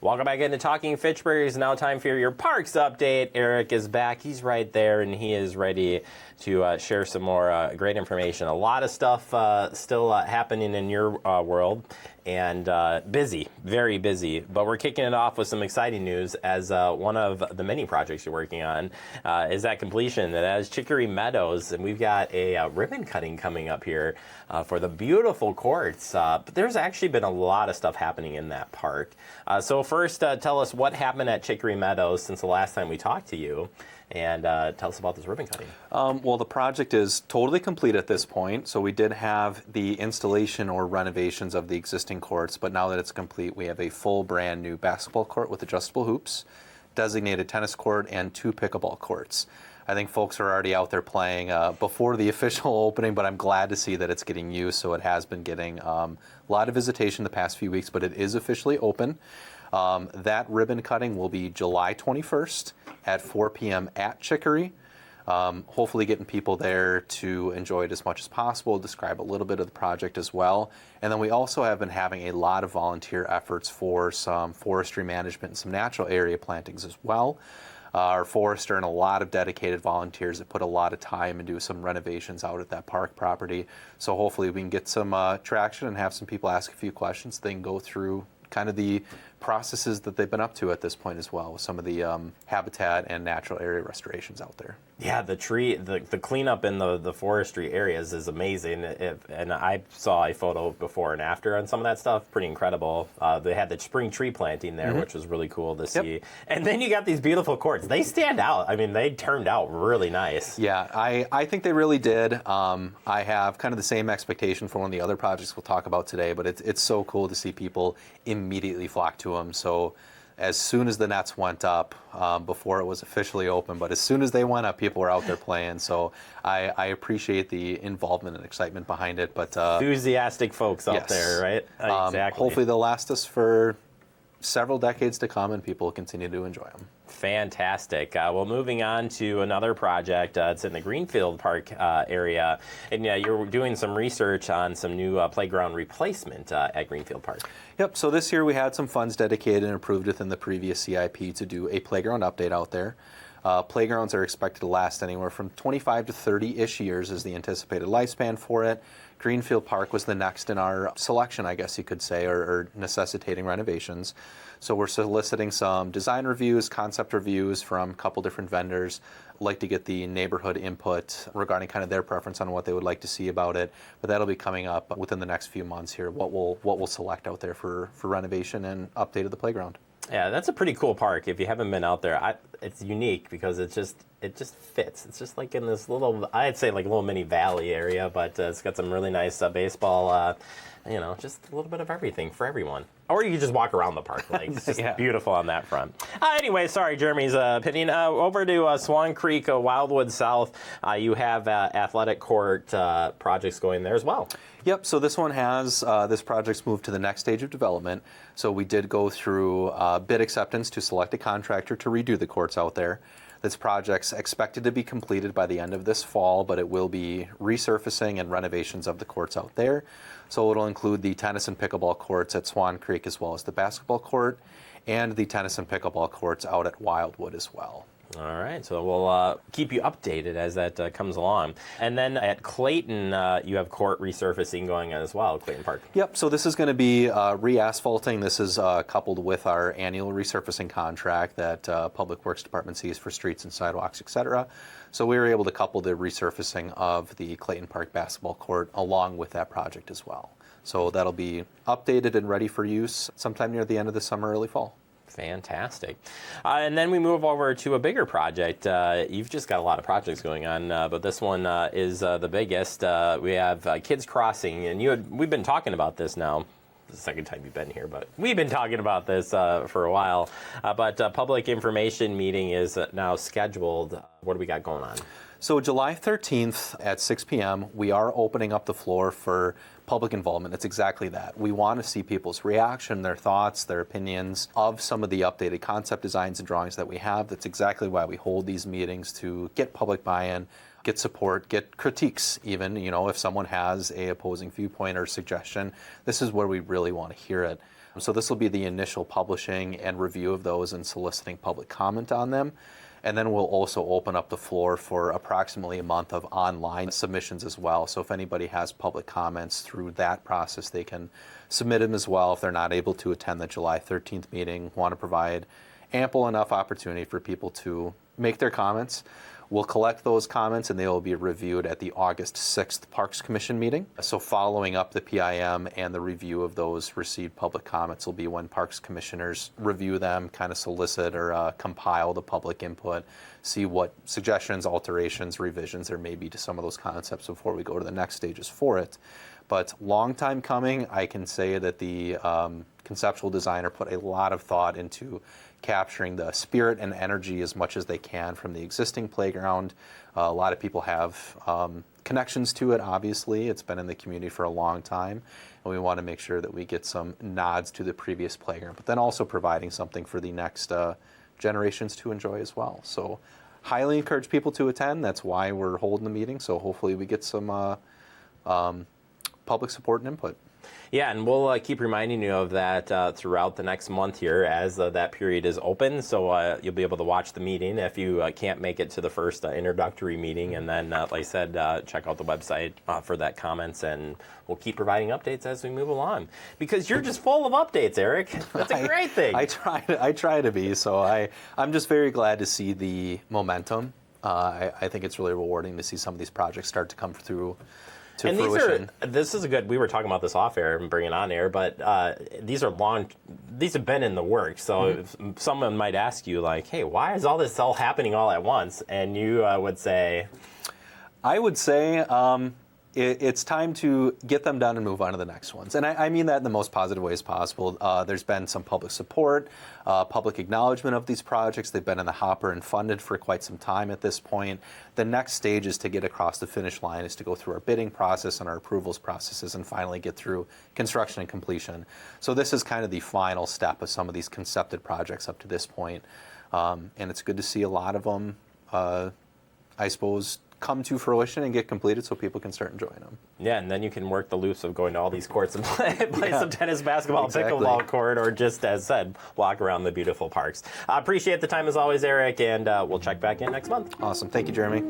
Welcome back into Talking Fitchburg. It's now time for your Parks update. Eric is back. He's right there, and he is ready to share some more great information. A lot of stuff still happening in your world, and busy, very busy. But we're kicking it off with some exciting news, as one of the many projects you're working on is at completion. That is Chicory Meadows, and we've got a ribbon cutting coming up here for the beautiful courts. But there's actually been a lot of stuff happening in that park. So first, tell us what happened at Chicory Meadows since the last time we talked to you, and tell us about this ribbon cutting. Well, the project is totally complete at this point. So we did have the installation or renovations of the existing courts, but now that it's complete, we have a full brand new basketball court with adjustable hoops, designated tennis court, and 2 pickleball courts. I think folks are already out there playing before the official opening, but I'm glad to see that it's getting used. So it has been getting a lot of visitation the past few weeks, but it is officially open. That ribbon cutting will be July 21st at 4 p.m. at Chicory. Hopefully getting people there to enjoy it as much as possible, describe a little bit of the project as well. And then we also have been having a lot of volunteer efforts for some forestry management and some natural area plantings as well. Our forester and a lot of dedicated volunteers that put a lot of time and do some renovations out at that park property. So hopefully we can get some traction and have some people ask a few questions. They can go through kind of the processes that they've been up to at this point as well, with some of the habitat and natural area restorations out there. Yeah, the cleanup in the forestry areas is amazing. And I saw a photo before and after on some of that stuff. Pretty incredible. They had the spring tree planting there, which was really cool to see. And then you got these beautiful courts. They stand out. I mean, they turned out really nice. Yeah, I think they really did. I have kind of the same expectation for one of the other projects we'll talk about today, but it's so cool to see people immediately flock to them. So as soon as the nets went up, before it was officially open, but as soon as they went up, people were out there playing. So I appreciate the involvement and excitement behind it. But enthusiastic folks out there, right? Exactly. Hopefully they'll last us for several decades to come, and people will continue to enjoy them. Fantastic. Well, moving on to another project. It's in the Greenfield Park area, and you're doing some research on some new playground replacement at Greenfield Park. Yep. So this year we had some funds dedicated and approved within the previous CIP to do a playground update out there. Playgrounds are expected to last anywhere from 25 to 30-ish years is the anticipated lifespan for it. Greenfield Park was the next in our selection, I guess you could say, or necessitating renovations. So we're soliciting some design reviews, concept reviews from a couple different vendors. Like to get the neighborhood input regarding kind of their preference on what they would like to see about it. But that'll be coming up within the next few months here, what we'll select out there for renovation and update of the playground. Yeah, that's a pretty cool park. If you haven't been out there, it's unique because it just fits. It's just like in this little, I'd say like a little mini valley area, but it's got some really nice baseball, just a little bit of everything for everyone. Or you can just walk around the park. Like, it's just beautiful on that front. Anyway, sorry, Jeremy's opinion. Over to Swan Creek, Wildwood South, you have athletic court projects going there as well. Yep, so this one has, this project's moved to the next stage of development. So we did go through bid acceptance to select a contractor to redo the courts out there. This project's expected to be completed by the end of this fall, but it will be resurfacing and renovations of the courts out there. So it'll include the tennis and pickleball courts at Swan Creek, as well as the basketball court, and the tennis and pickleball courts out at Wildwood as well. All right, so we'll keep you updated as that comes along. And then at Clayton, you have court resurfacing going on as well, Clayton Park. Yep, so this is going to be re-asphalting. This is coupled with our annual resurfacing contract that Public Works Department sees for streets and sidewalks, etc. So we were able to couple the resurfacing of the Clayton Park basketball court along with that project as well. So that'll be updated and ready for use sometime near the end of the summer, early fall. Fantastic. And then we move over to a bigger project. You've just got a lot of projects going on, but this one is the biggest. We have Kids Crossing, and we've been talking about this now. This is the second time you've been here, but we've been talking about this for a while. But public information meeting is now scheduled. What do we got going on? So July 13th at 6 p.m., we are opening up the floor for public involvement. It's exactly that. We want to see people's reaction, their thoughts, their opinions of some of the updated concept designs and drawings that we have. That's exactly why we hold these meetings, to get public buy-in, get support, get critiques even. If someone has a opposing viewpoint or suggestion, this is where we really want to hear it. So this will be the initial publishing and review of those and soliciting public comment on them. And then we'll also open up the floor for approximately a month of online submissions as well. So if anybody has public comments through that process, they can submit them as well if they're not able to attend the July 13th meeting. Want to provide ample enough opportunity for people to make their comments. We'll collect those comments and they will be reviewed at the August 6th Parks Commission meeting. So following up the PIM and the review of those received public comments will be when Parks Commissioners review them, kind of solicit or compile the public input, see what suggestions, alterations, revisions there may be to some of those concepts before we go to the next stages for it. But long time coming, I can say that the conceptual designer put a lot of thought into capturing the spirit and energy as much as they can from the existing playground. A lot of people have connections to it, obviously. It's been in the community for a long time, and we want to make sure that we get some nods to the previous playground, but then also providing something for the next generations to enjoy as well. So highly encourage people to attend. That's why we're holding the meeting, so hopefully we get some public support and input. Yeah, and we'll keep reminding you of that throughout the next month here as that period is open. So you'll be able to watch the meeting if you can't make it to the first introductory meeting. And then, like I said, check out the website for that comments. And we'll keep providing updates as we move along. Because you're just full of updates, Eric. That's a great thing. I try to be. So I'm just very glad to see the momentum. I think it's really rewarding to see some of these projects start to come through. And this is a good, we were talking about this off air and bringing it on air, but these have been in the works. So if someone might ask you like, hey, why is all this all happening all at once? And you would say? I would say it's time to get them done and move on to the next ones. And I mean that in the most positive ways possible. There's been some public support, public acknowledgement of these projects. They've been in the hopper and funded for quite some time at this point. The next stage is to get across the finish line, is to go through our bidding process and our approvals processes and finally get through construction and completion. So this is kind of the final step of some of these concepted projects up to this point. And it's good to see a lot of them, I suppose, come to fruition and get completed so people can start enjoying them. Yeah, and then you can work the loops of going to all these courts and play some tennis, basketball, exactly. Pickleball court, or just, as said, walk around the beautiful parks. I appreciate the time as always, Eric, and we'll check back in next month. Awesome. Thank you, Jeremy.